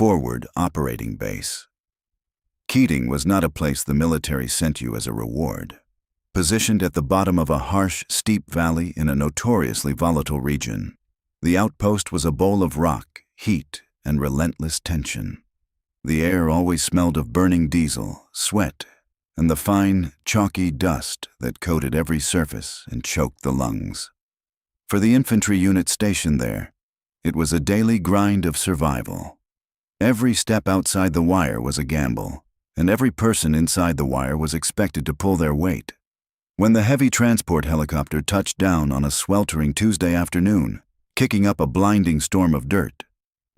Forward Operating Base. Keating was not a place the military sent you as a reward. Positioned at the bottom of a harsh, steep valley in a notoriously volatile region, the outpost was a bowl of rock, heat, and relentless tension. The air always smelled of burning diesel, sweat, and the fine, chalky dust that coated every surface and choked the lungs. For the infantry unit stationed there, it was a daily grind of survival. Every step outside the wire was a gamble, and every person inside the wire was expected to pull their weight. When the heavy transport helicopter touched down on a sweltering Tuesday afternoon, kicking up a blinding storm of dirt,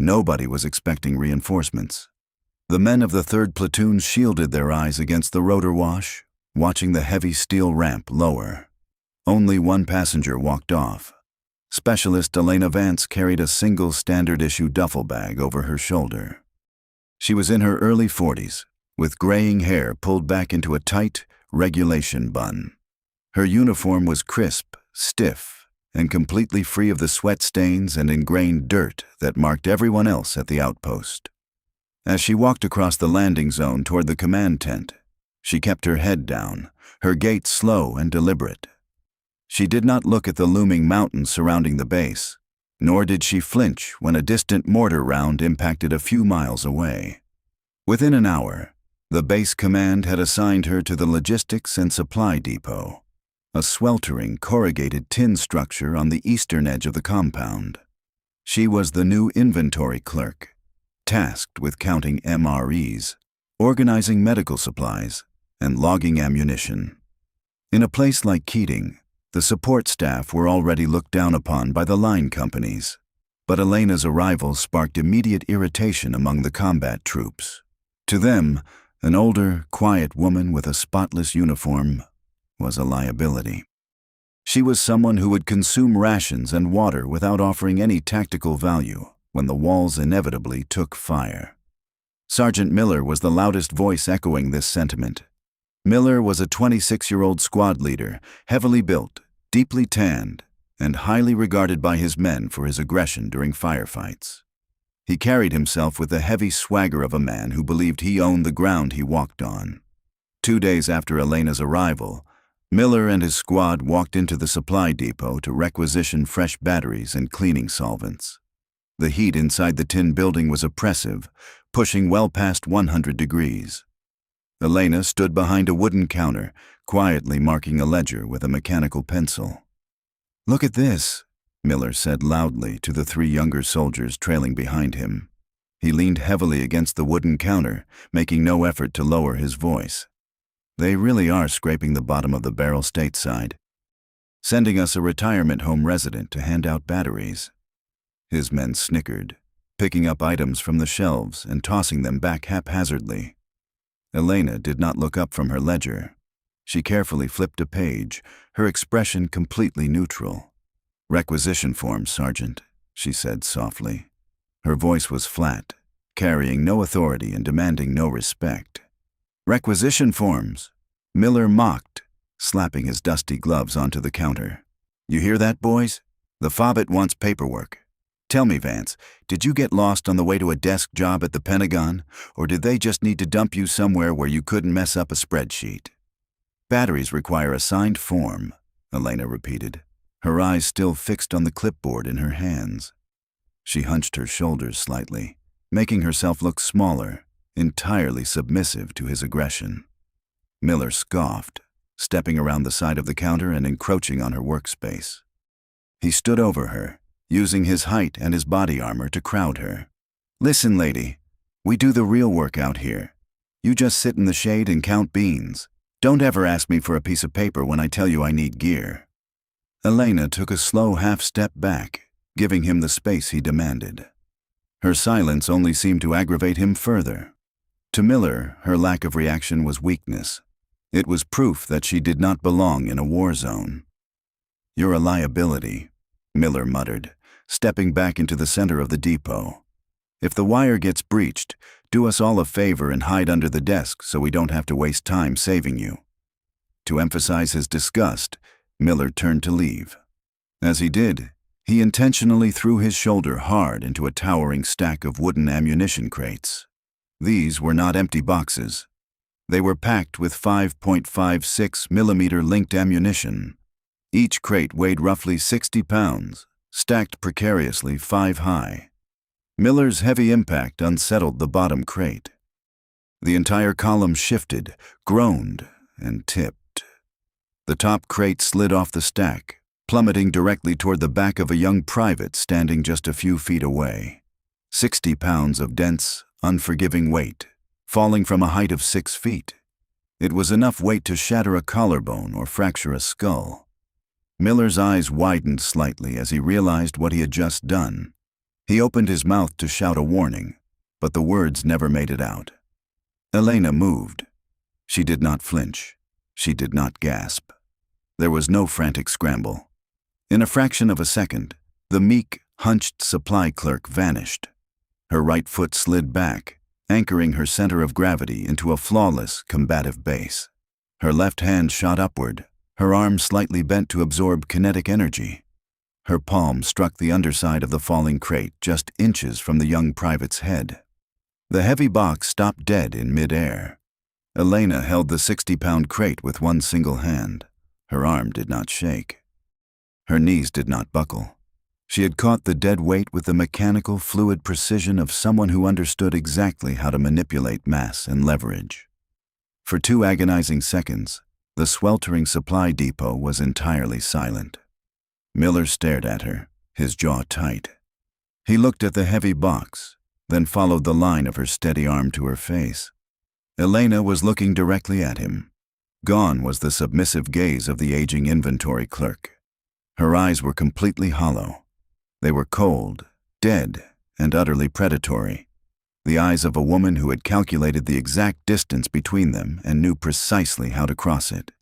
nobody was expecting reinforcements. The men of the 3rd Platoon shielded their eyes against the rotor wash, watching the heavy steel ramp lower. Only one passenger walked off. Specialist Elena Vance carried a single standard-issue duffel bag over her shoulder. She was in her early 40s, with graying hair pulled back into a tight, regulation bun. Her uniform was crisp, stiff, and completely free of the sweat stains and ingrained dirt that marked everyone else at the outpost. As she walked across the landing zone toward the command tent, she kept her head down, her gait slow and deliberate. She did not look at the looming mountains surrounding the base, nor did she flinch when a distant mortar round impacted a few miles away. Within an hour, the base command had assigned her to the logistics and supply depot, a sweltering, corrugated tin structure on the eastern edge of the compound. She was the new inventory clerk, tasked with counting MREs, organizing medical supplies, and logging ammunition. In a place like Keating, the support staff were already looked down upon by the line companies, but Elena's arrival sparked immediate irritation among the combat troops. To them, an older, quiet woman with a spotless uniform was a liability. She was someone who would consume rations and water without offering any tactical value when the walls inevitably took fire. Sergeant Miller was the loudest voice echoing this sentiment. Miller was a 26-year-old squad leader, heavily built, deeply tanned, and highly regarded by his men for his aggression during firefights. He carried himself with the heavy swagger of a man who believed he owned the ground he walked on. 2 days after Elena's arrival, Miller and his squad walked into the supply depot to requisition fresh batteries and cleaning solvents. The heat inside the tin building was oppressive, pushing well past 100 degrees. Elena stood behind a wooden counter, quietly marking a ledger with a mechanical pencil. "Look at this," Miller said loudly to the 3 younger soldiers trailing behind him. He leaned heavily against the wooden counter, making no effort to lower his voice. "They really are scraping the bottom of the barrel stateside, sending us a retirement home resident to hand out batteries." His men snickered, picking up items from the shelves and tossing them back haphazardly. Elena did not look up from her ledger. She carefully flipped a page, her expression completely neutral. "Requisition forms, Sergeant," she said softly. Her voice was flat, carrying no authority and demanding no respect. "Requisition forms," Miller mocked, slapping his dusty gloves onto the counter. "You hear that, boys? The FOBIT wants paperwork. Tell me, Vance, did you get lost on the way to a desk job at the Pentagon, or did they just need to dump you somewhere where you couldn't mess up a spreadsheet?" "Batteries require a signed form," Elena repeated, her eyes still fixed on the clipboard in her hands. She hunched her shoulders slightly, making herself look smaller, entirely submissive to his aggression. Miller scoffed, stepping around the side of the counter and encroaching on her workspace. He stood over her, using his height and his body armor to crowd her. "Listen, lady, we do the real work out here. You just sit in the shade and count beans. Don't ever ask me for a piece of paper when I tell you I need gear." Elena took a slow half-step back, giving him the space he demanded. Her silence only seemed to aggravate him further. To Miller, her lack of reaction was weakness. It was proof that she did not belong in a war zone. "You're a liability," Miller muttered, stepping back into the center of the depot. "If the wire gets breached, do us all a favor and hide under the desk so we don't have to waste time saving you." To emphasize his disgust, Miller turned to leave. As he did, He intentionally threw his shoulder hard into a towering stack of wooden ammunition crates. These were not empty boxes. They were packed with 5.56mm linked ammunition. Each crate weighed roughly 60 pounds, stacked precariously 5 high. Miller's heavy impact unsettled the bottom crate. The entire column shifted, groaned, and tipped. The top crate slid off the stack, plummeting directly toward the back of a young private standing just a few feet away. 60 pounds of dense, unforgiving weight, falling from a height of 6 feet. It was enough weight to shatter a collarbone or fracture a skull. Miller's eyes widened slightly as he realized what he had just done. He opened his mouth to shout a warning, but the words never made it out. Elena moved. She did not flinch. She did not gasp. There was no frantic scramble. In a fraction of a second, the meek, hunched supply clerk vanished. Her right foot slid back, anchoring her center of gravity into a flawless, combative base. Her left hand shot upward, her arm slightly bent to absorb kinetic energy. Her palm struck the underside of the falling crate just inches from the young private's head. The heavy box stopped dead in mid-air. Elena held the 60-pound crate with one single hand. Her arm did not shake. Her knees did not buckle. She had caught the dead weight with the mechanical, fluid precision of someone who understood exactly how to manipulate mass and leverage. For 2 agonizing seconds, the sweltering supply depot was entirely silent. Miller stared at her, his jaw tight. He looked at the heavy box, then followed the line of her steady arm to her face. Elena was looking directly at him. Gone was the submissive gaze of the aging inventory clerk. Her eyes were completely hollow. They were cold, dead, and utterly predatory. The eyes of a woman who had calculated the exact distance between them and knew precisely how to cross it.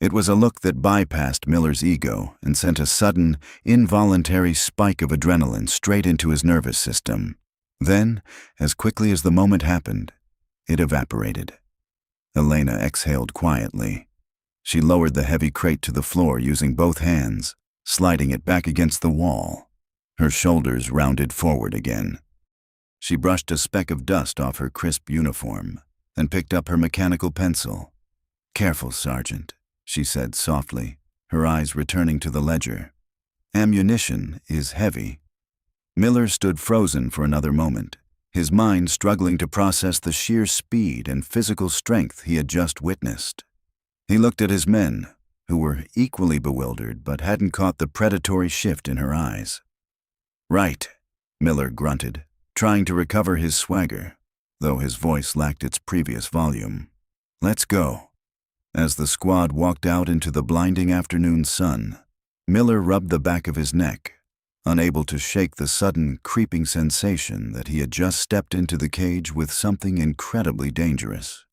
It was a look that bypassed Miller's ego and sent a sudden, involuntary spike of adrenaline straight into his nervous system. Then, as quickly as the moment happened, it evaporated. Elena exhaled quietly. She lowered the heavy crate to the floor using both hands, sliding it back against the wall. Her shoulders rounded forward again. She brushed a speck of dust off her crisp uniform, then picked up her mechanical pencil. "Careful, Sergeant," she said softly, her eyes returning to the ledger. "Ammunition is heavy." Miller stood frozen for another moment, his mind struggling to process the sheer speed and physical strength he had just witnessed. He looked at his men, who were equally bewildered but hadn't caught the predatory shift in her eyes. "Right," Miller grunted, trying to recover his swagger, though his voice lacked its previous volume. "Let's go." As the squad walked out into the blinding afternoon sun, Miller rubbed the back of his neck, unable to shake the sudden, creeping sensation that he had just stepped into the cage with something incredibly dangerous.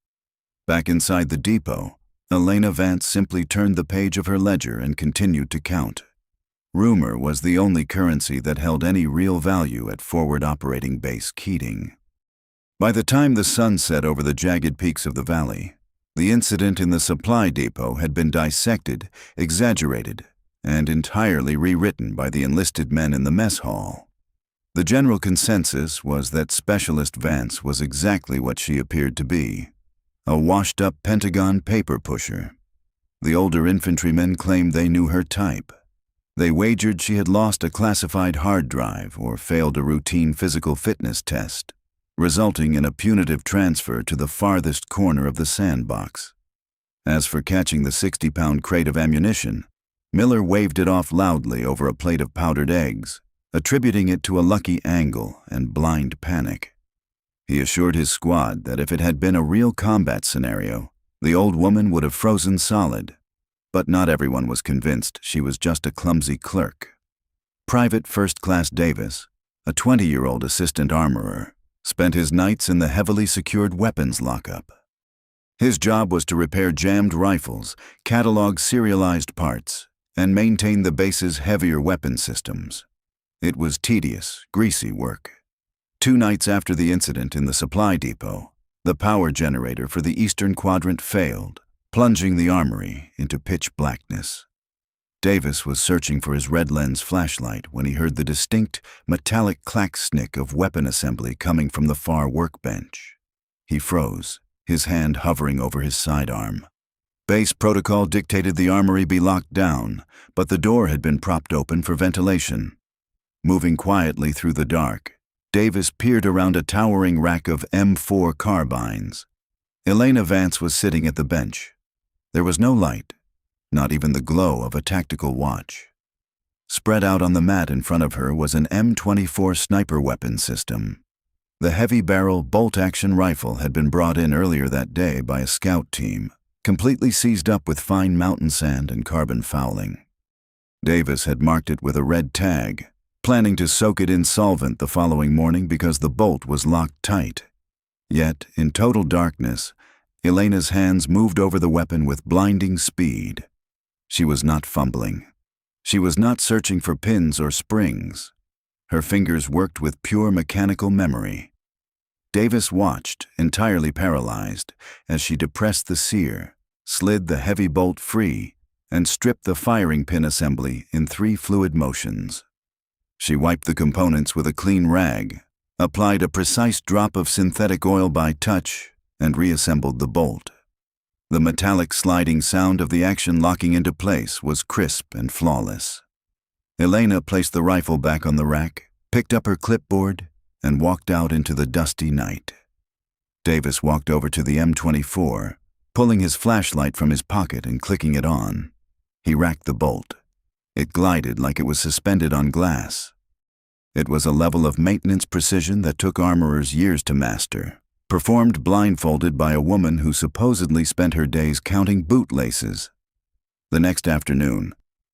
Back inside the depot, Elena Vance simply turned the page of her ledger and continued to count. Rumor was the only currency that held any real value at Forward Operating Base Keating. By the time the sun set over the jagged peaks of the valley, the incident in the supply depot had been dissected, exaggerated, and entirely rewritten by the enlisted men in the mess hall. The general consensus was that Specialist Vance was exactly what she appeared to be, a washed-up Pentagon paper pusher. The older infantrymen claimed they knew her type. They wagered she had lost a classified hard drive or failed a routine physical fitness test, resulting in a punitive transfer to the farthest corner of the sandbox. As for catching the 60-pound crate of ammunition, Miller waved it off loudly over a plate of powdered eggs, attributing it to a lucky angle and blind panic. He assured his squad that if it had been a real combat scenario, the old woman would have frozen solid. But not everyone was convinced she was just a clumsy clerk. Private First Class Davis, a 20-year-old assistant armorer, spent his nights in the heavily secured weapons lockup. His job was to repair jammed rifles, catalog serialized parts, and maintain the base's heavier weapon systems. It was tedious, greasy work. 2 nights after the incident in the supply depot, the power generator for the Eastern Quadrant failed, plunging the armory into pitch blackness. Davis was searching for his red lens flashlight when he heard the distinct, metallic clack-snick of weapon assembly coming from the far workbench. He froze, his hand hovering over his sidearm. Base protocol dictated the armory be locked down, but the door had been propped open for ventilation. Moving quietly through the dark, Davis peered around a towering rack of M4 carbines. Elena Vance was sitting at the bench. There was no light, not even the glow of a tactical watch. Spread out on the mat in front of her was an M24 sniper weapon system. The heavy-barrel bolt-action rifle had been brought in earlier that day by a scout team, completely seized up with fine mountain sand and carbon fouling. Davis had marked it with a red tag, planning to soak it in solvent the following morning because the bolt was locked tight. Yet, in total darkness, Elena's hands moved over the weapon with blinding speed. She was not fumbling. She was not searching for pins or springs. Her fingers worked with pure mechanical memory. Davis watched, entirely paralyzed, as she depressed the sear, slid the heavy bolt free, and stripped the firing pin assembly in 3 fluid motions. She wiped the components with a clean rag, applied a precise drop of synthetic oil by touch, and reassembled the bolt. The metallic sliding sound of the action locking into place was crisp and flawless. Elena placed the rifle back on the rack, picked up her clipboard, and walked out into the dusty night. Davis walked over to the M24, pulling his flashlight from his pocket and clicking it on. He racked the bolt. It glided like it was suspended on glass. It was a level of maintenance precision that took armorers years to master, performed blindfolded by a woman who supposedly spent her days counting bootlaces. The next afternoon,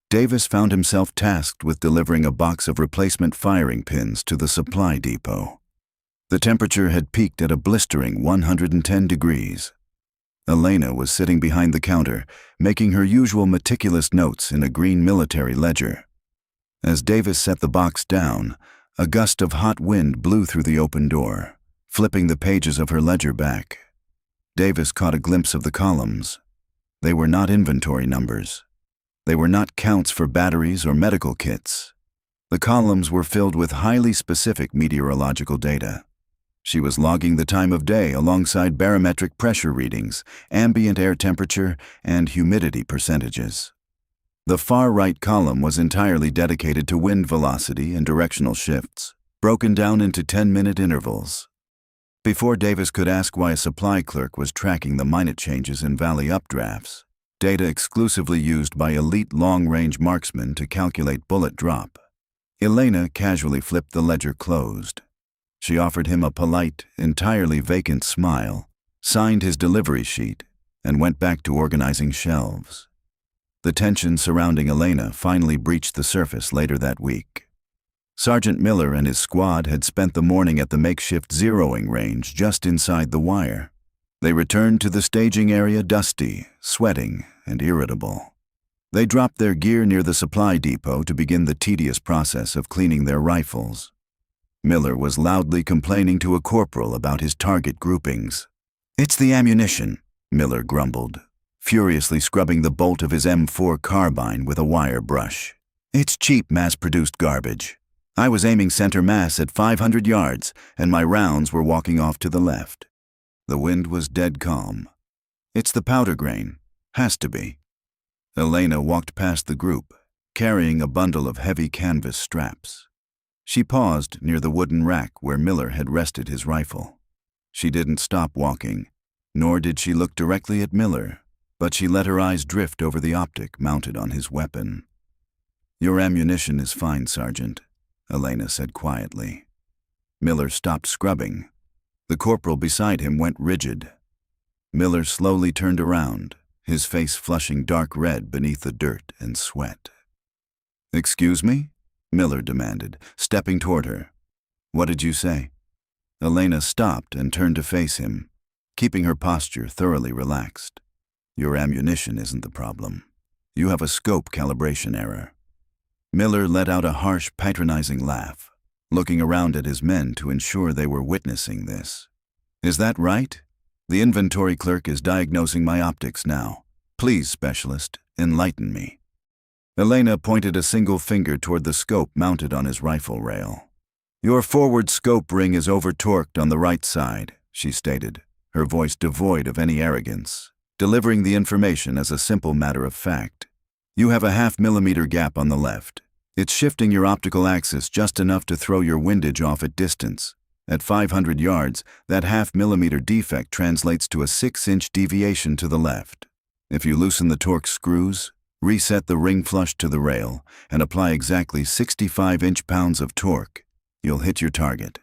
Davis found himself tasked with delivering a box of replacement firing pins to the supply depot. The temperature had peaked at a blistering 110 degrees. Elena was sitting behind the counter, making her usual meticulous notes in a green military ledger. As Davis set the box down, a gust of hot wind blew through the open door, flipping the pages of her ledger back. Davis caught a glimpse of the columns. They were not inventory numbers. They were not counts for batteries or medical kits. The columns were filled with highly specific meteorological data. She was logging the time of day alongside barometric pressure readings, ambient air temperature, and humidity percentages. The far right column was entirely dedicated to wind velocity and directional shifts, broken down into 10-minute intervals. Before Davis could ask why a supply clerk was tracking the minute changes in valley updrafts, data exclusively used by elite long-range marksmen to calculate bullet drop, Elena casually flipped the ledger closed. She offered him a polite, entirely vacant smile, signed his delivery sheet, and went back to organizing shelves. The tension surrounding Elena finally breached the surface later that week. Sergeant Miller and his squad had spent the morning at the makeshift zeroing range just inside the wire. They returned to the staging area dusty, sweating, and irritable. They dropped their gear near the supply depot to begin the tedious process of cleaning their rifles. Miller was loudly complaining to a corporal about his target groupings. "It's the ammunition," Miller grumbled, furiously scrubbing the bolt of his M4 carbine with a wire brush. "It's cheap, mass-produced garbage. I was aiming center mass at 500 yards, and my rounds were walking off to the left." The wind was dead calm. "It's the powder grain. Has to be." Elena walked past the group, carrying a bundle of heavy canvas straps. She paused near the wooden rack where Miller had rested his rifle. She didn't stop walking, nor did she look directly at Miller, but she let her eyes drift over the optic mounted on his weapon. "Your ammunition is fine, Sergeant," Elena said quietly. Miller stopped scrubbing. The corporal beside him went rigid. Miller slowly turned around, his face flushing dark red beneath the dirt and sweat. "Excuse me?" Miller demanded, stepping toward her. "What did you say?" Elena stopped and turned to face him, keeping her posture thoroughly relaxed. "Your ammunition isn't the problem. You have a scope calibration error." Miller let out a harsh, patronizing laugh, looking around at his men to ensure they were witnessing this. "Is that right? The inventory clerk is diagnosing my optics now. Please, specialist, enlighten me." Elena pointed a single finger toward the scope mounted on his rifle rail. "Your forward scope ring is over-torqued on the right side," she stated, her voice devoid of any arrogance, delivering the information as a simple matter of fact. "You have a 0.5 millimeter gap on the left. It's shifting your optical axis just enough to throw your windage off at distance. At 500 yards, that 0.5 millimeter defect translates to a 6-inch deviation to the left. If you loosen the torque screws, reset the ring flush to the rail, and apply exactly 65 inch-pounds of torque, you'll hit your target."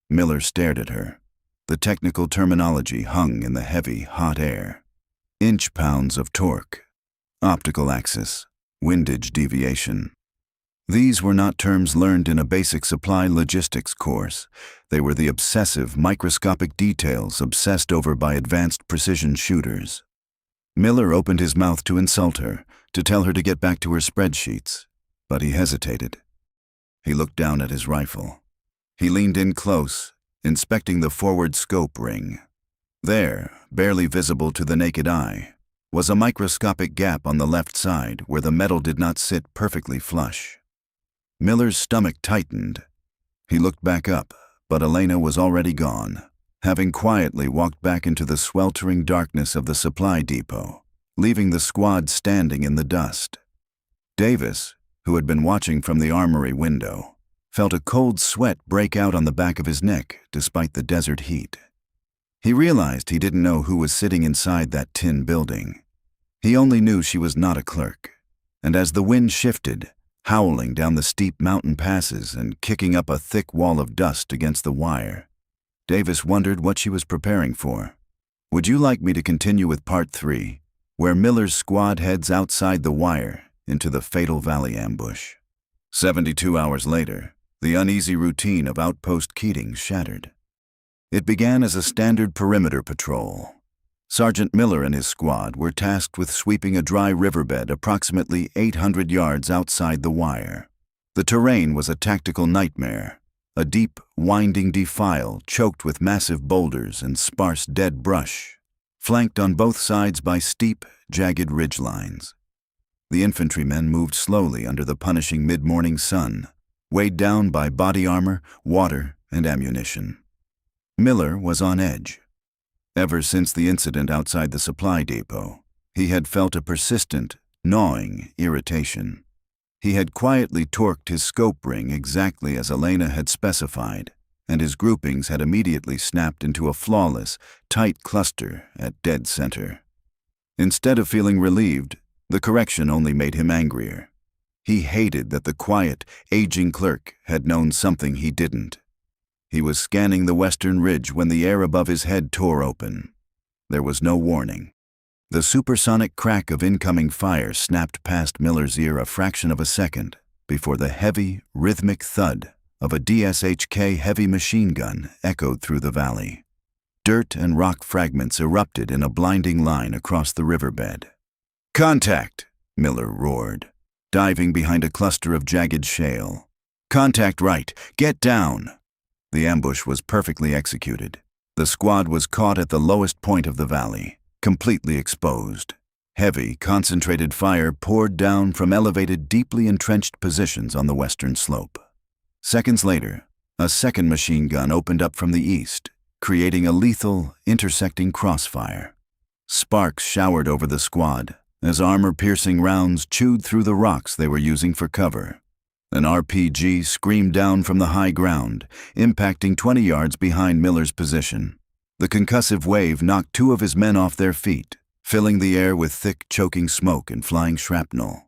Miller stared at her. The technical terminology hung in the heavy, hot air. Inch-pounds of torque, optical axis, windage deviation. These were not terms learned in a basic supply logistics course. They were the obsessive, microscopic details obsessed over by advanced precision shooters. Miller opened his mouth to insult her, to tell her to get back to her spreadsheets, but he hesitated. He looked down at his rifle. He leaned in close, inspecting the forward scope ring. There, barely visible to the naked eye, was a microscopic gap on the left side where the metal did not sit perfectly flush. Miller's stomach tightened. He looked back up, but Elena was already gone, having quietly walked back into the sweltering darkness of the supply depot, leaving the squad standing in the dust. Davis, who had been watching from the armory window, felt a cold sweat break out on the back of his neck despite the desert heat. He realized he didn't know who was sitting inside that tin building. He only knew she was not a clerk, and as the wind shifted, howling down the steep mountain passes and kicking up a thick wall of dust against the wire, Davis wondered what she was preparing for. "Would you like me to continue with Part 3, where Miller's squad heads outside the wire into the fatal valley ambush?" 72 hours later, the uneasy routine of Outpost Keating shattered. It began as a standard perimeter patrol. Sergeant Miller and his squad were tasked with sweeping a dry riverbed approximately 800 yards outside the wire. The terrain was a tactical nightmare, a deep, winding defile choked with massive boulders and sparse dead brush, flanked on both sides by steep, jagged ridgelines. The infantrymen moved slowly under the punishing mid-morning sun, weighed down by body armor, water, and ammunition. Miller was on edge. Ever since the incident outside the supply depot, he had felt a persistent, gnawing irritation. He had quietly torqued his scope ring exactly as Elena had specified, and his groupings had immediately snapped into a flawless, tight cluster at dead center. Instead of feeling relieved, the correction only made him angrier. He hated that the quiet, aging clerk had known something he didn't. He was scanning the western ridge when the air above his head tore open. There was no warning. The supersonic crack of incoming fire snapped past Miller's ear a fraction of a second before the heavy, rhythmic thud of a DSHK heavy machine gun echoed through the valley. Dirt and rock fragments erupted in a blinding line across the riverbed. "Contact!" Miller roared, diving behind a cluster of jagged shale. "Contact right! Get down!" The ambush was perfectly executed. The squad was caught at the lowest point of the valley, completely exposed. Heavy, concentrated fire poured down from elevated, deeply entrenched positions on the western slope. Seconds later, a second machine gun opened up from the east, creating a lethal, intersecting crossfire. Sparks showered over the squad as armor-piercing rounds chewed through the rocks they were using for cover. An RPG screamed down from the high ground, impacting 20 yards behind Miller's position. The concussive wave knocked 2 of his men off their feet, filling the air with thick, choking smoke and flying shrapnel.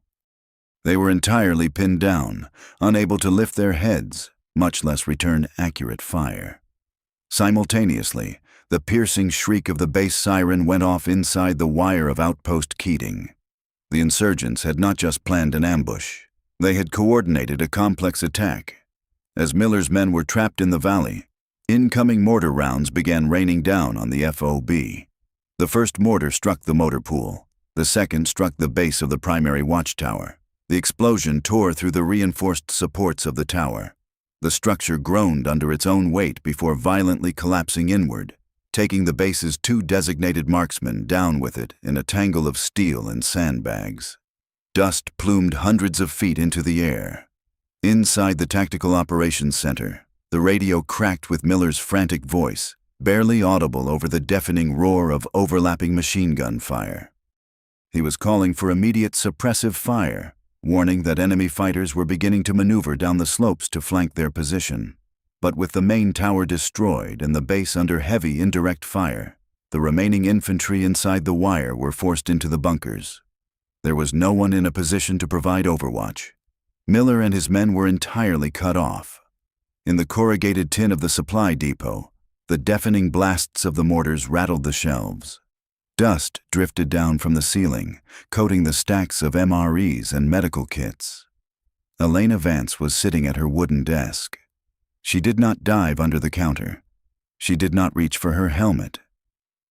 They were entirely pinned down, unable to lift their heads, much less return accurate fire. Simultaneously, the piercing shriek of the base siren went off inside the wire of Outpost Keating. The insurgents had not just planned an ambush. They had coordinated a complex attack. As Miller's men were trapped in the valley, incoming mortar rounds began raining down on the FOB. The first mortar struck the motor pool. The second struck the base of the primary watchtower. The explosion tore through the reinforced supports of the tower. The structure groaned under its own weight before violently collapsing inward, taking the base's 2 designated marksmen down with it in a tangle of steel and sandbags. Dust plumed hundreds of feet into the air. Inside the Tactical Operations Center, the radio cracked with Miller's frantic voice, barely audible over the deafening roar of overlapping machine gun fire. He was calling for immediate suppressive fire, warning that enemy fighters were beginning to maneuver down the slopes to flank their position. But with the main tower destroyed and the base under heavy indirect fire, the remaining infantry inside the wire were forced into the bunkers. There was no one in a position to provide overwatch. Miller and his men were entirely cut off. In the corrugated tin of the supply depot, the deafening blasts of the mortars rattled the shelves. Dust drifted down from the ceiling, coating the stacks of MREs and medical kits. Elena Vance was sitting at her wooden desk. She did not dive under the counter. She did not reach for her helmet.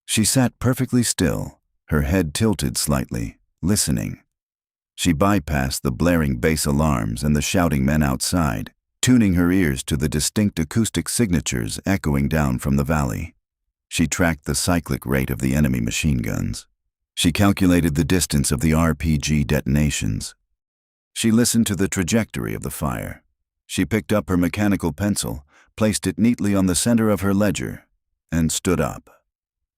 She sat perfectly still, her head tilted slightly, listening. She bypassed the blaring base alarms and the shouting men outside, tuning her ears to the distinct acoustic signatures echoing down from the valley. She tracked the cyclic rate of the enemy machine guns. She calculated the distance of the RPG detonations. She listened to the trajectory of the fire. She picked up her mechanical pencil, placed it neatly on the center of her ledger, and stood up.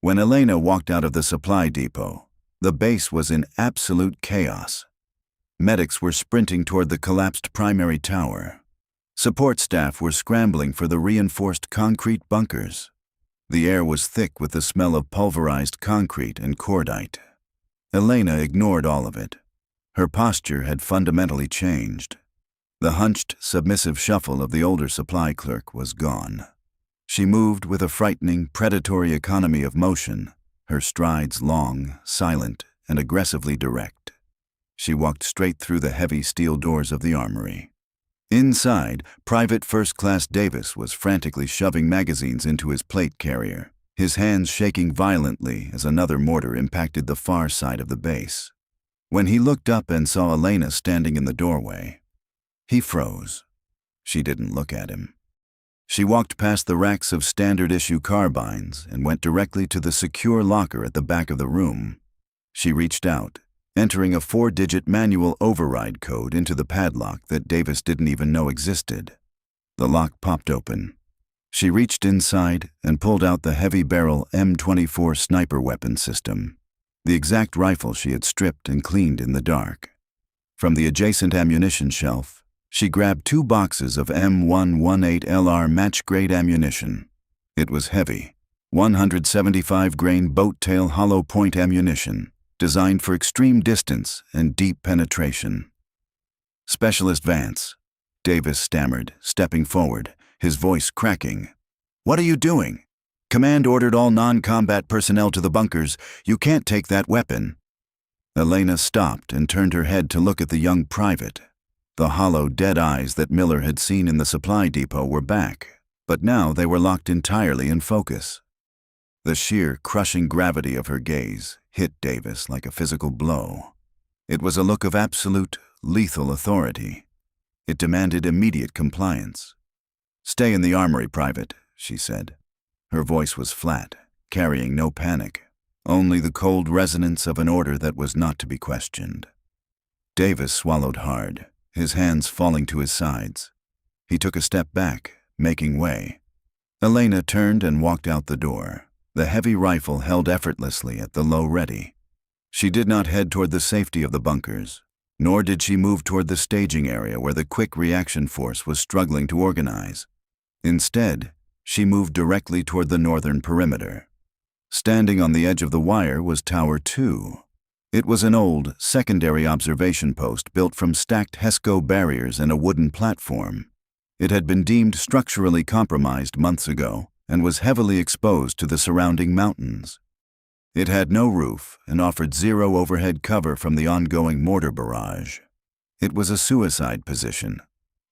When Elena walked out of the supply depot, the base was in absolute chaos. Medics were sprinting toward the collapsed primary tower. Support staff were scrambling for the reinforced concrete bunkers. The air was thick with the smell of pulverized concrete and cordite. Elena ignored all of it. Her posture had fundamentally changed. The hunched, submissive shuffle of the older supply clerk was gone. She moved with a frightening, predatory economy of motion, her strides long, silent, and aggressively direct. She walked straight through the heavy steel doors of the armory. Inside, Private First Class Davis was frantically shoving magazines into his plate carrier, his hands shaking violently as another mortar impacted the far side of the base. When he looked up and saw Elena standing in the doorway, he froze. She didn't look at him. She walked past the racks of standard-issue carbines and went directly to the secure locker at the back of the room. She reached out, entering a 4-digit manual override code into the padlock that Davis didn't even know existed. The lock popped open. She reached inside and pulled out the heavy-barrel M24 sniper weapon system, the exact rifle she had stripped and cleaned in the dark. From the adjacent ammunition shelf, she grabbed 2 boxes of M118LR match-grade ammunition. It was heavy, 175-grain boat-tail hollow-point ammunition, designed for extreme distance and deep penetration. "Specialist Vance," Davis stammered, stepping forward, his voice cracking. "What are you doing? Command ordered all non-combat personnel to the bunkers. You can't take that weapon." Elena stopped and turned her head to look at the young private. The hollow, dead eyes that Miller had seen in the supply depot were back, but now they were locked entirely in focus. The sheer, crushing gravity of her gaze hit Davis like a physical blow. It was a look of absolute, lethal authority. It demanded immediate compliance. "Stay in the armory, Private," she said. Her voice was flat, carrying no panic, only the cold resonance of an order that was not to be questioned. Davis swallowed hard, his hands falling to his sides. He took a step back, making way. Elena turned and walked out the door, the heavy rifle held effortlessly at the low ready. She did not head toward the safety of the bunkers, nor did she move toward the staging area where the quick reaction force was struggling to organize. Instead, she moved directly toward the northern perimeter. Standing on the edge of the wire was Tower 2. It was an old, secondary observation post built from stacked HESCO barriers and a wooden platform. It had been deemed structurally compromised months ago and was heavily exposed to the surrounding mountains. It had no roof and offered zero overhead cover from the ongoing mortar barrage. It was a suicide position.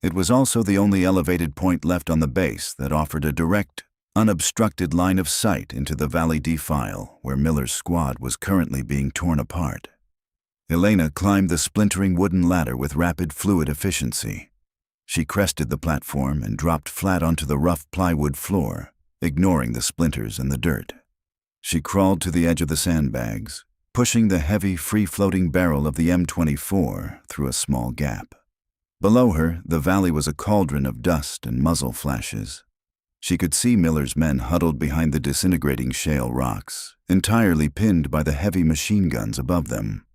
It was also the only elevated point left on the base that offered a direct, unobstructed line of sight into the valley defile where Miller's squad was currently being torn apart. Elena climbed the splintering wooden ladder with rapid fluid efficiency. She crested the platform and dropped flat onto the rough plywood floor, ignoring the splinters and the dirt. She crawled to the edge of the sandbags, pushing the heavy, free-floating barrel of the M24 through a small gap. Below her, the valley was a cauldron of dust and muzzle flashes. She could see Miller's men huddled behind the disintegrating shale rocks, entirely pinned by the heavy machine guns above them.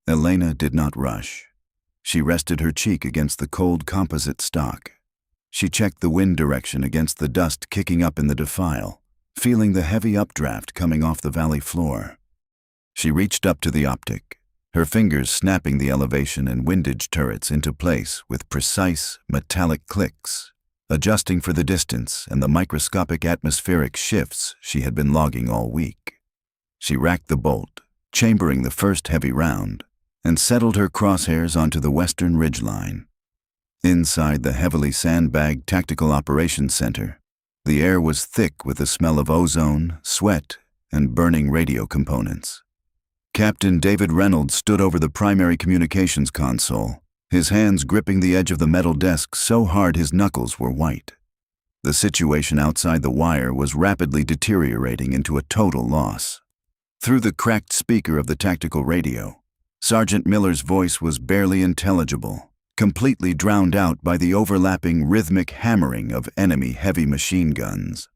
Elena did not rush. She rested her cheek against the cold composite stock. She checked the wind direction against the dust kicking up in the defile, feeling the heavy updraft coming off the valley floor. She reached up to the optic, her fingers snapping the elevation and windage turrets into place with precise, metallic clicks, adjusting for the distance and the microscopic atmospheric shifts she had been logging all week. She racked the bolt, chambering the first heavy round, and settled her crosshairs onto the western ridgeline. Inside the heavily sandbagged Tactical Operations Center, the air was thick with the smell of ozone, sweat, and burning radio components. Captain David Reynolds stood over the primary communications console, his hands gripping the edge of the metal desk so hard his knuckles were white. The situation outside the wire was rapidly deteriorating into a total loss. Through the cracked speaker of the tactical radio, Sergeant Miller's voice was barely intelligible, completely drowned out by the overlapping rhythmic hammering of enemy heavy machine guns.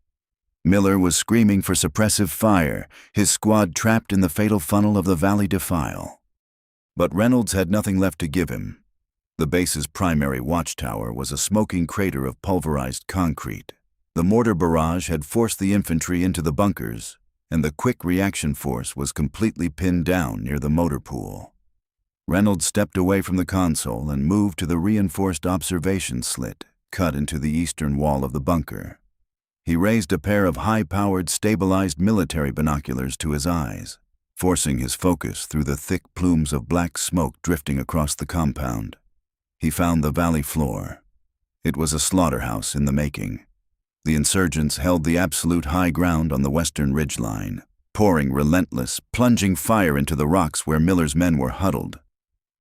Miller was screaming for suppressive fire, his squad trapped in the fatal funnel of the valley defile. But Reynolds had nothing left to give him. The base's primary watchtower was a smoking crater of pulverized concrete. The mortar barrage had forced the infantry into the bunkers, and the quick reaction force was completely pinned down near the motor pool. Reynolds stepped away from the console and moved to the reinforced observation slit cut into the eastern wall of the bunker. He raised a pair of high-powered, stabilized military binoculars to his eyes, forcing his focus through the thick plumes of black smoke drifting across the compound. He found the valley floor. It was a slaughterhouse in the making. The insurgents held the absolute high ground on the western ridgeline, pouring relentless, plunging fire into the rocks where Miller's men were huddled.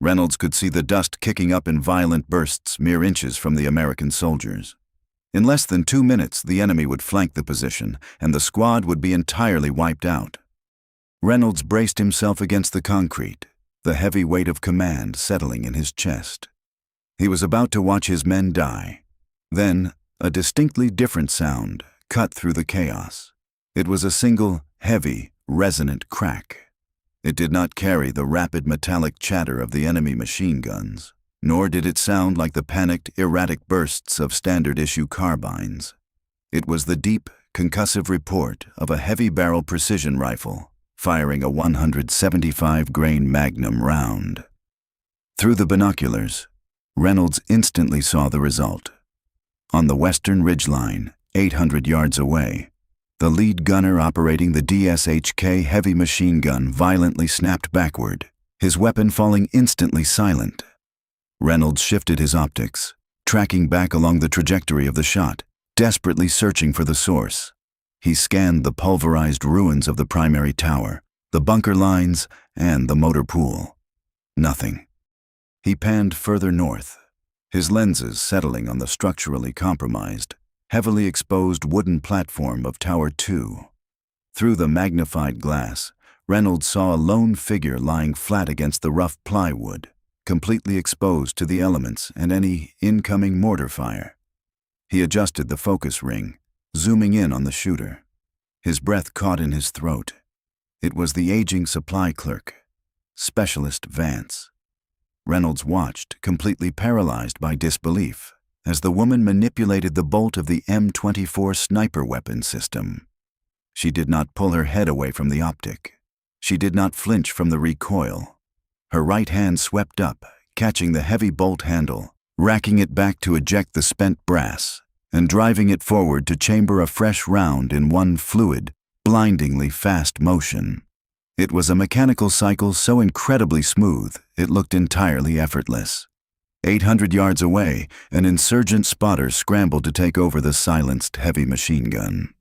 Reynolds could see the dust kicking up in violent bursts mere inches from the American soldiers. In less than 2 minutes, the enemy would flank the position, and the squad would be entirely wiped out. Reynolds braced himself against the concrete, the heavy weight of command settling in his chest. He was about to watch his men die. Then, a distinctly different sound cut through the chaos. It was a single, heavy, resonant crack. It did not carry the rapid metallic chatter of the enemy machine guns, nor did it sound like the panicked, erratic bursts of standard-issue carbines. It was the deep, concussive report of a heavy-barrel precision rifle firing a 175-grain Magnum round. Through the binoculars, Reynolds instantly saw the result. On the western ridgeline, 800 yards away, the lead gunner operating the DSHK heavy machine gun violently snapped backward, his weapon falling instantly silent. Reynolds shifted his optics, tracking back along the trajectory of the shot, desperately searching for the source. He scanned the pulverized ruins of the primary tower, the bunker lines, and the motor pool. Nothing. He panned further north, his lenses settling on the structurally compromised, heavily exposed wooden platform of Tower 2. Through the magnified glass, Reynolds saw a lone figure lying flat against the rough plywood, completely exposed to the elements and any incoming mortar fire. He adjusted the focus ring, zooming in on the shooter. His breath caught in his throat. It was the aging supply clerk, Specialist Vance. Reynolds watched, completely paralyzed by disbelief, as the woman manipulated the bolt of the M24 sniper weapon system. She did not pull her head away from the optic. She did not flinch from the recoil. Her right hand swept up, catching the heavy bolt handle, racking it back to eject the spent brass, and driving it forward to chamber a fresh round in one fluid, blindingly fast motion. It was a mechanical cycle so incredibly smooth, it looked entirely effortless. 800 yards away, an insurgent spotter scrambled to take over the silenced heavy machine gun.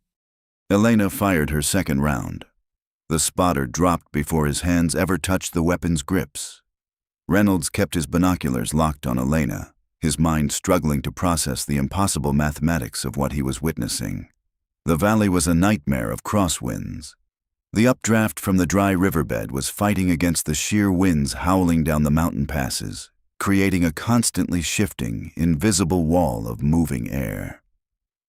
Elena fired her second round. The spotter dropped before his hands ever touched the weapon's grips. Reynolds kept his binoculars locked on Elena, his mind struggling to process the impossible mathematics of what he was witnessing. The valley was a nightmare of crosswinds. The updraft from the dry riverbed was fighting against the sheer winds howling down the mountain passes, creating a constantly shifting, invisible wall of moving air.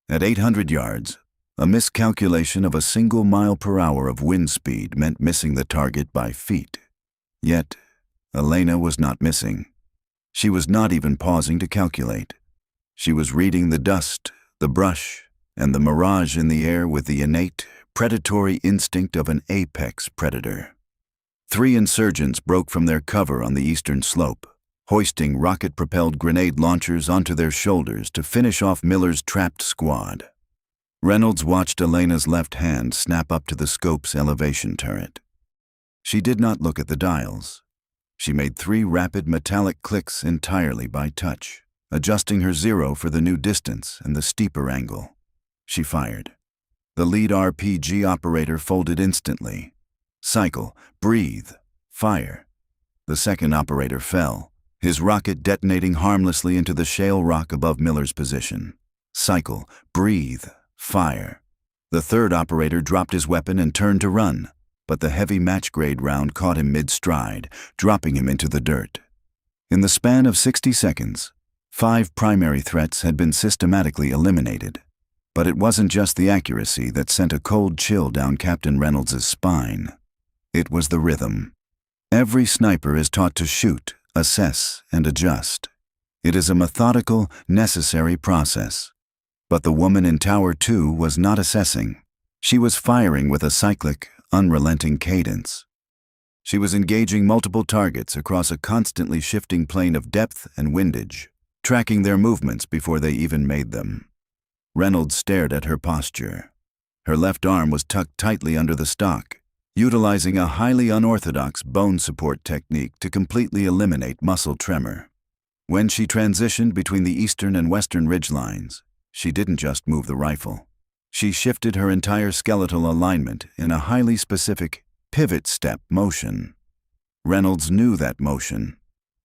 At 800 yards, a miscalculation of a single mile per hour of wind speed meant missing the target by feet. Yet, Elena was not missing. She was not even pausing to calculate. She was reading the dust, the brush, and the mirage in the air with the innate, predatory instinct of an apex predator. 3 insurgents broke from their cover on the eastern slope, hoisting rocket-propelled grenade launchers onto their shoulders to finish off Miller's trapped squad. Reynolds watched Elena's left hand snap up to the scope's elevation turret. She did not look at the dials. She made 3 rapid metallic clicks entirely by touch, adjusting her 0 for the new distance and the steeper angle. She fired. The lead RPG operator folded instantly. Cycle, breathe, fire. The second operator fell, his rocket detonating harmlessly into the shale rock above Miller's position. Cycle, breathe, fire. The third operator dropped his weapon and turned to run, but the heavy match-grade round caught him mid-stride, dropping him into the dirt. In the span of 60 seconds, 5 primary threats had been systematically eliminated. But it wasn't just the accuracy that sent a cold chill down Captain Reynolds' spine. It was the rhythm. Every sniper is taught to shoot, assess, and adjust. It is a methodical, necessary process. But the woman in Tower 2 was not assessing. She was firing with a cyclic, unrelenting cadence. She was engaging multiple targets across a constantly shifting plane of depth and windage, tracking their movements before they even made them. Reynolds stared at her posture. Her left arm was tucked tightly under the stock, utilizing a highly unorthodox bone support technique to completely eliminate muscle tremor. When she transitioned between the eastern and western ridgelines, she didn't just move the rifle. She shifted her entire skeletal alignment in a highly specific pivot step motion. Reynolds knew that motion.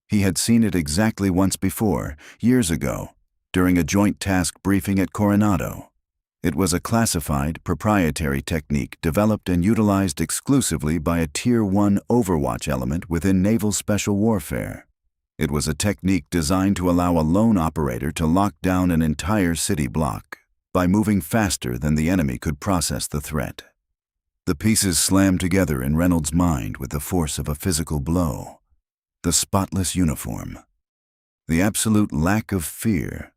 He had seen it exactly once before, years ago, during a joint task briefing at Coronado. It was a classified, proprietary technique developed and utilized exclusively by a Tier 1 overwatch element within naval special warfare. It was a technique designed to allow a lone operator to lock down an entire city block by moving faster than the enemy could process the threat. The pieces slammed together in Reynolds' mind with the force of a physical blow. The spotless uniform, the absolute lack of fear,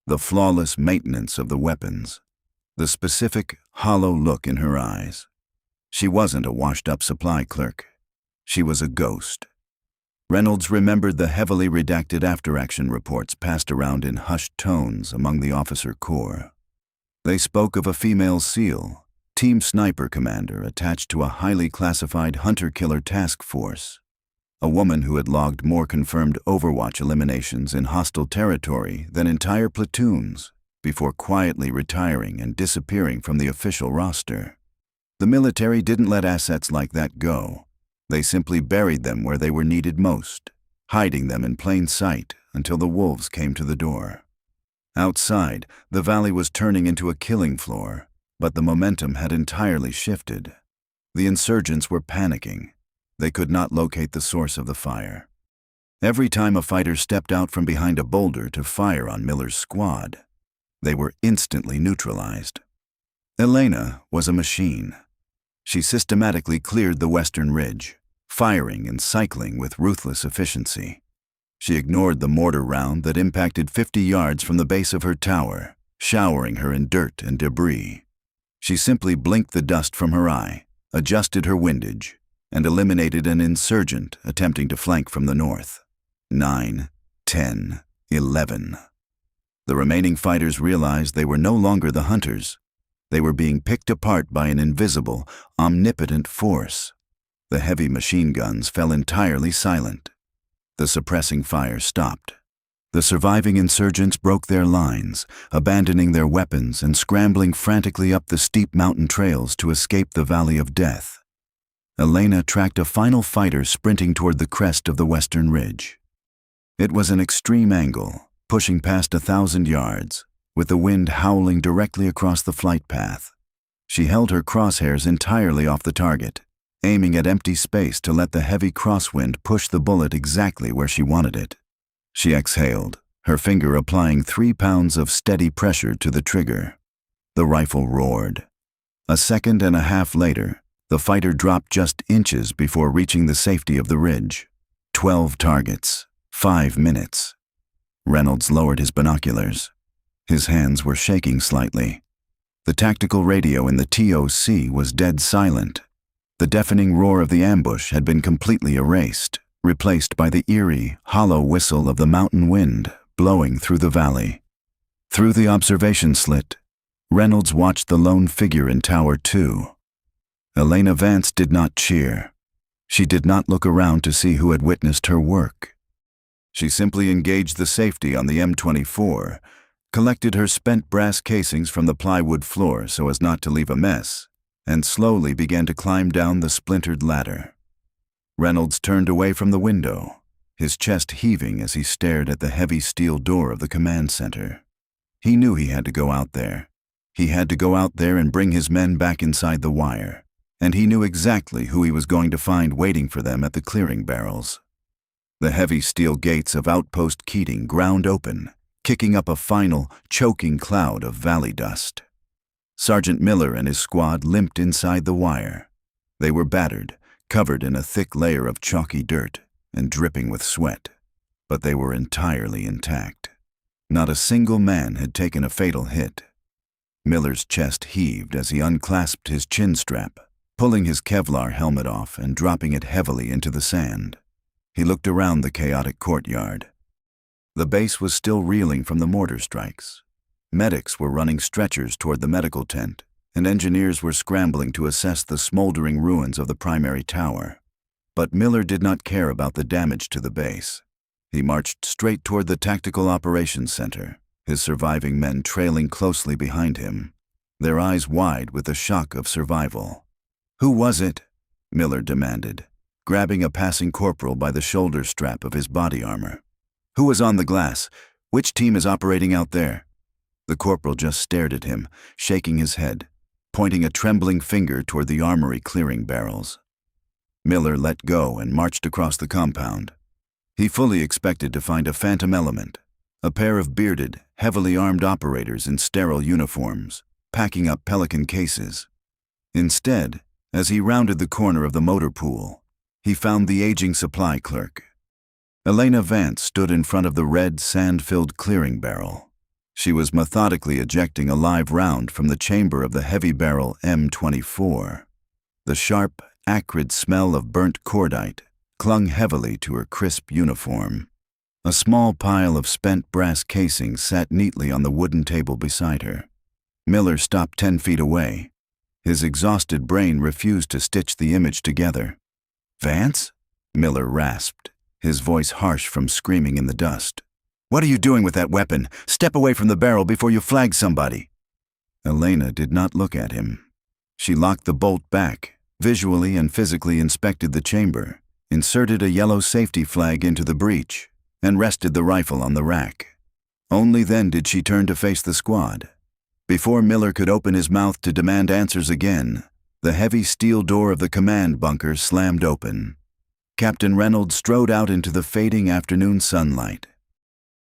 the flawless maintenance of the weapons, the specific, hollow look in her eyes. She wasn't a washed-up supply clerk. She was a ghost. Reynolds remembered the heavily redacted after-action reports passed around in hushed tones among the officer corps. They spoke of a female SEAL, team sniper commander attached to a highly classified hunter-killer task force, a woman who had logged more confirmed Overwatch eliminations in hostile territory than entire platoons before quietly retiring and disappearing from the official roster. The military didn't let assets like that go. They simply buried them where they were needed most, hiding them in plain sight until the wolves came to the door. Outside, the valley was turning into a killing floor, but the momentum had entirely shifted. The insurgents were panicking. They could not locate the source of the fire. Every time a fighter stepped out from behind a boulder to fire on Miller's squad, they were instantly neutralized. Elena was a machine. She systematically cleared the western ridge, firing and cycling with ruthless efficiency. She ignored the mortar round that impacted 50 yards from the base of her tower, showering her in dirt and debris. She simply blinked the dust from her eye, adjusted her windage, and eliminated an insurgent attempting to flank from the north. 9, 10, 11. The remaining fighters realized they were no longer the hunters. They were being picked apart by an invisible, omnipotent force. The heavy machine guns fell entirely silent. The suppressing fire stopped. The surviving insurgents broke their lines, abandoning their weapons and scrambling frantically up the steep mountain trails to escape the Valley of Death. Elena tracked a final fighter sprinting toward the crest of the western ridge. It was an extreme angle, pushing past 1,000 yards, with the wind howling directly across the flight path. She held her crosshairs entirely off the target, aiming at empty space to let the heavy crosswind push the bullet exactly where she wanted it. She exhaled, her finger applying 3 pounds of steady pressure to the trigger. The rifle roared. A second and a half later, the fighter dropped just inches before reaching the safety of the ridge. 12 targets, 5 minutes. Reynolds lowered his binoculars. His hands were shaking slightly. The tactical radio in the TOC was dead silent. The deafening roar of the ambush had been completely erased, replaced by the eerie, hollow whistle of the mountain wind blowing through the valley. Through the observation slit, Reynolds watched the lone figure in Tower 2. Elena Vance did not cheer. She did not look around to see who had witnessed her work. She simply engaged the safety on the M24, collected her spent brass casings from the plywood floor so as not to leave a mess, and slowly began to climb down the splintered ladder. Reynolds turned away from the window, his chest heaving as he stared at the heavy steel door of the command center. He knew he had to go out there. He had to go out there and bring his men back inside the wire, and he knew exactly who he was going to find waiting for them at the clearing barrels. The heavy steel gates of outpost Keating ground open, kicking up a final, choking cloud of valley dust. Sergeant Miller and his squad limped inside the wire. They were battered, covered in a thick layer of chalky dirt, and dripping with sweat. But they were entirely intact. Not a single man had taken a fatal hit. Miller's chest heaved as he unclasped his chin strap, pulling his Kevlar helmet off and dropping it heavily into the sand. He looked around the chaotic courtyard. The base was still reeling from the mortar strikes. Medics were running stretchers toward the medical tent, and engineers were scrambling to assess the smoldering ruins of the primary tower. But Miller did not care about the damage to the base. He marched straight toward the Tactical Operations Center, his surviving men trailing closely behind him, their eyes wide with the shock of survival. "Who was it?" Miller demanded, grabbing a passing corporal by the shoulder strap of his body armor. "Who was on the glass? Which team is operating out there?" The corporal just stared at him, shaking his head, pointing a trembling finger toward the armory clearing barrels. Miller let go and marched across the compound. He fully expected to find a phantom element, a pair of bearded, heavily armed operators in sterile uniforms, packing up Pelican cases. Instead, as he rounded the corner of the motor pool, he found the aging supply clerk. Elena Vance stood in front of the red, sand-filled clearing barrel. She was methodically ejecting a live round from the chamber of the heavy barrel M24. The sharp, acrid smell of burnt cordite clung heavily to her crisp uniform. A small pile of spent brass casings sat neatly on the wooden table beside her. Miller stopped 10 feet away. His exhausted brain refused to stitch the image together. "Vance?" Miller rasped, his voice harsh from screaming in the dust. "What are you doing with that weapon? Step away from the barrel before you flag somebody." Elena did not look at him. She locked the bolt back, visually and physically inspected the chamber, inserted a yellow safety flag into the breech, and rested the rifle on the rack. Only then did she turn to face the squad. Before Miller could open his mouth to demand answers again, the heavy steel door of the command bunker slammed open. Captain Reynolds strode out into the fading afternoon sunlight.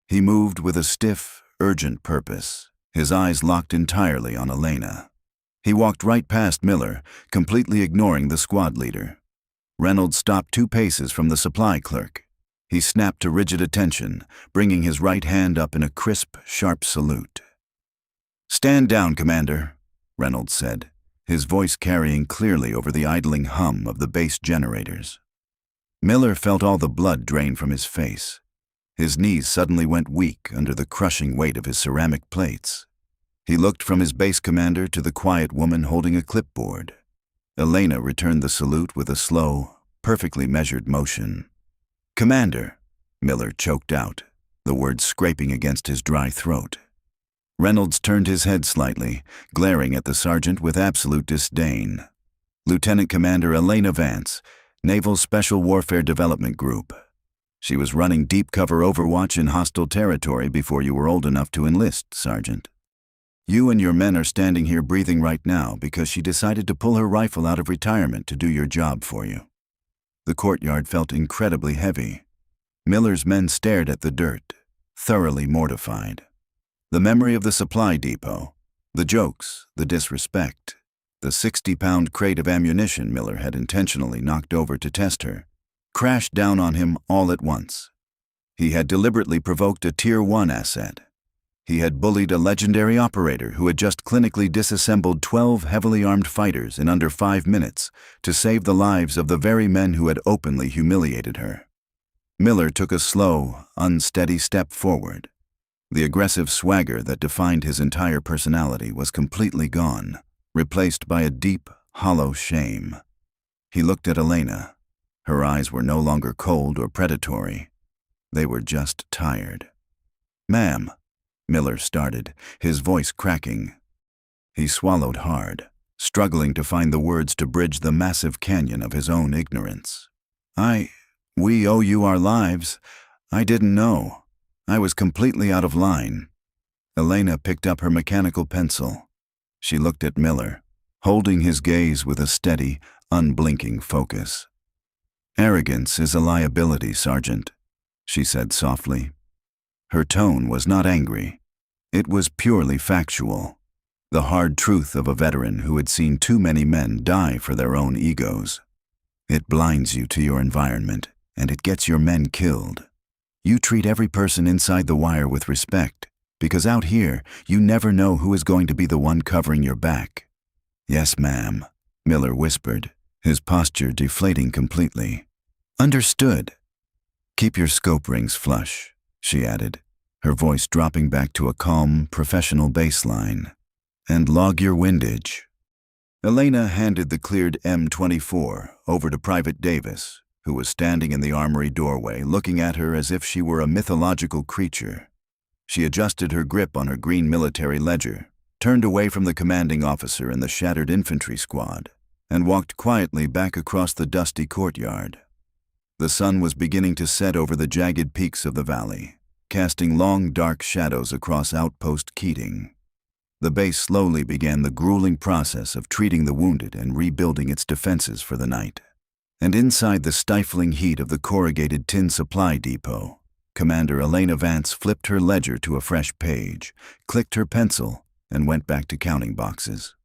He moved with a stiff, urgent purpose, his eyes locked entirely on Elena. He walked right past Miller, completely ignoring the squad leader. Reynolds stopped 2 paces from the supply clerk. He snapped to rigid attention, bringing his right hand up in a crisp, sharp salute. "Stand down, Commander," Reynolds said, his voice carrying clearly over the idling hum of the base generators. Miller felt all the blood drain from his face. His knees suddenly went weak under the crushing weight of his ceramic plates. He looked from his base commander to the quiet woman holding a clipboard. Elena returned the salute with a slow, perfectly measured motion. "Commander," Miller choked out, the words scraping against his dry throat. Reynolds turned his head slightly, glaring at the sergeant with absolute disdain. "Lieutenant Commander Elena Vance, Naval Special Warfare Development Group. She was running deep cover overwatch in hostile territory before you were old enough to enlist, Sergeant." You and your men are standing here breathing right now because she decided to pull her rifle out of retirement to do your job for you. The courtyard felt incredibly heavy. Miller's men stared at the dirt, thoroughly mortified. The memory of the supply depot, the jokes, the disrespect, the 60-pound crate of ammunition Miller had intentionally knocked over to test her, crashed down on him all at once. He had deliberately provoked a Tier 1 asset. He had bullied a legendary operator who had just clinically disassembled 12 heavily armed fighters in under 5 minutes to save the lives of the very men who had openly humiliated her. Miller took a slow, unsteady step forward. The aggressive swagger that defined his entire personality was completely gone, replaced by a deep, hollow shame. He looked at Elena. Her eyes were no longer cold or predatory. They were just tired. "Ma'am," Miller started, his voice cracking. He swallowed hard, struggling to find the words to bridge the massive canyon of his own ignorance. We owe you our lives. I didn't know. I was completely out of line." Elena picked up her mechanical pencil. She looked at Miller, holding his gaze with a steady, unblinking focus. "Arrogance is a liability, Sergeant," she said softly. Her tone was not angry. It was purely factual, the hard truth of a veteran who had seen too many men die for their own egos. It blinds you to your environment, and it gets your men killed. You treat every person inside the wire with respect, because out here, you never know who is going to be the one covering your back. "Yes, ma'am," Miller whispered, his posture deflating completely. "Understood." "Keep your scope rings flush," she added, her voice dropping back to a calm, professional baseline. "And log your windage." Elena handed the cleared M24 over to Private Davis, who was standing in the armory doorway looking at her as if she were a mythological creature. She adjusted her grip on her green military ledger, turned away from the commanding officer and the shattered infantry squad, and walked quietly back across the dusty courtyard. The sun was beginning to set over the jagged peaks of the valley, casting long, dark shadows across outpost Keating. The base slowly began the grueling process of treating the wounded and rebuilding its defenses for the night. And inside the stifling heat of the corrugated tin supply depot, Commander Elena Vance flipped her ledger to a fresh page, clicked her pencil, and went back to counting boxes.